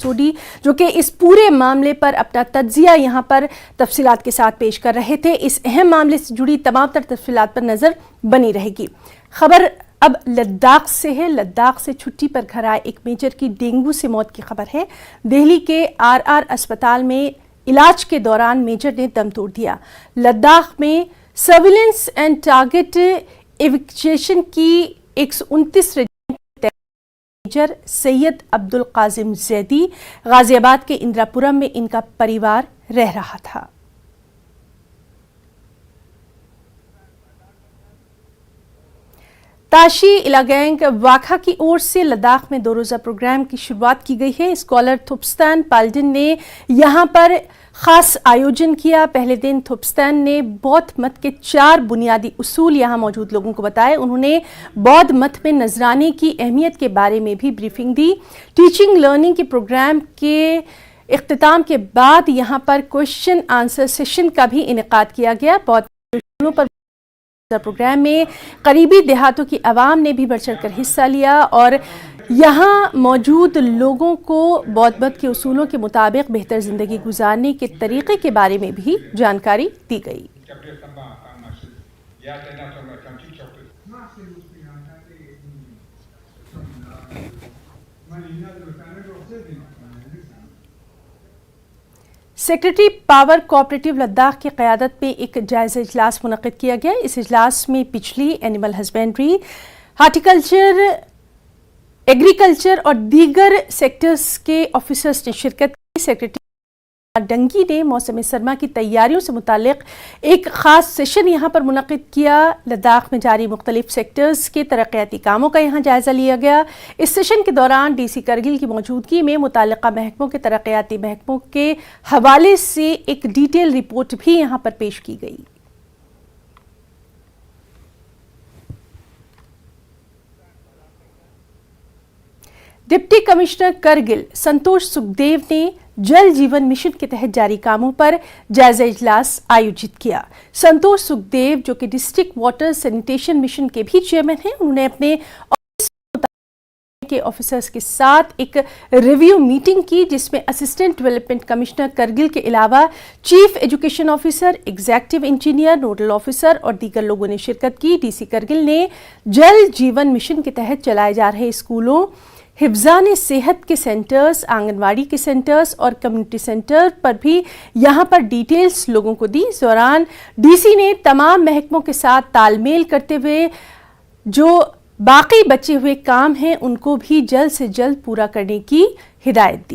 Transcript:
Soddy جو کہ اس پورے معاملے پر اپنا تجزیہ یہاں پر تفصیلات کے ساتھ پیش کر رہے تھے۔ اس اہم معاملے سے جڑی تمام تر تفصیلات پر نظر بنی رہے گی۔ خبر اب لداخ سے ہے۔ لداخ سے چھٹی پر گھر آئے ایک میجر کی ڈینگو سے موت کی خبر ہے۔ دہلی کے RR اسپتال میں علاج کے دوران میجر نے دم توڑ دیا۔ لداخ میں سرویلنس اینڈ ٹارگٹ ایویکویشن کی 129 میجر سید عبدالقاسم زیدی غازی آباد کے اندراپورم میں ان کا پریوار رہ رہا تھا۔ تاشی الاگینگ واکھا کی اور سے لداخ میں 2 روزہ پروگرام کی شروعات کی گئی ہے۔ اسکالر تھوپستان پالڈن نے یہاں پر خاص آیوجن کیا۔ پہلے دن تھوپستان نے بودھ مت کے 4 بنیادی اصول یہاں موجود لوگوں کو بتائے۔ انہوں نے بودھ مت میں نذرانے کی اہمیت کے بارے میں بھی بریفنگ دی۔ ٹیچنگ لرننگ کے پروگرام کے اختتام کے بعد یہاں پر کوشچن آنسر سیشن کا بھی انعقاد کیا گیا۔ بودھ پر پروگرام میں قریبی دیہاتوں کی عوام نے بھی بڑھ چڑھ کر حصہ لیا اور یہاں موجود لوگوں کو بودھ مت کے اصولوں کے مطابق بہتر زندگی گزارنے کے طریقے کے بارے میں بھی جانکاری دی گئی۔ سیکرٹری پاور کوآپریٹو لداخ کی قیادت میں ایک جائزہ اجلاس منعقد کیا گیا۔ اس اجلاس میں بجلی، اینیمل ہسبینڈری، ہارٹیکلچر، ایگریکلچر اور دیگر سیکٹرز کے آفیسرز نے شرکت کی۔ سیکرٹری ڈنگی نے موسم سرما کی تیاریوں سے متعلق ایک خاص سیشن یہاں پر منعقد کیا۔ لداخ میں جاری مختلف سیکٹرز کے ترقیاتی کاموں کا یہاں جائزہ لیا گیا۔ اس سیشن کے دوران DC کرگل کی موجودگی میں متعلقہ محکموں کے ترقیاتی محکموں کے حوالے سے ایک ڈیٹیل رپورٹ بھی یہاں پر پیش کی گئی۔ ڈپٹی کمشنر کرگل سنتوش سکھدیو نے جل جیون مشن کے تحت جاری کاموں پر جائزہ اجلاس آیوجت کیا۔ سنتوش سکھدیو جو کہ ڈسٹرکٹ واٹر سینیٹیشن مشن کے بھی چیئرمین ہیں، انہوں نے اپنے کے آفیسرز کے ساتھ ایک ریویو میٹنگ کی جس میں اسسٹنٹ ڈیولپمنٹ کمشنر کرگل کے علاوہ chief education officer, executive engineer, nodal officer اور دیگر لوگوں نے شرکت کی۔ DC کرگل نے جل جیون مشن کے تحت چلائے جا رہے اسکولوں، حفظان صحت کے سینٹرز، آنگن واڑی کے سینٹرز اور کمیونٹی سینٹر پر بھی یہاں پر ڈیٹیلز لوگوں کو دی۔ اس دوران DC نے تمام محکموں کے ساتھ تال میل کرتے ہوئے جو باقی بچے ہوئے کام ہیں ان کو بھی جلد سے جلد پورا کرنے کی ہدایت دی۔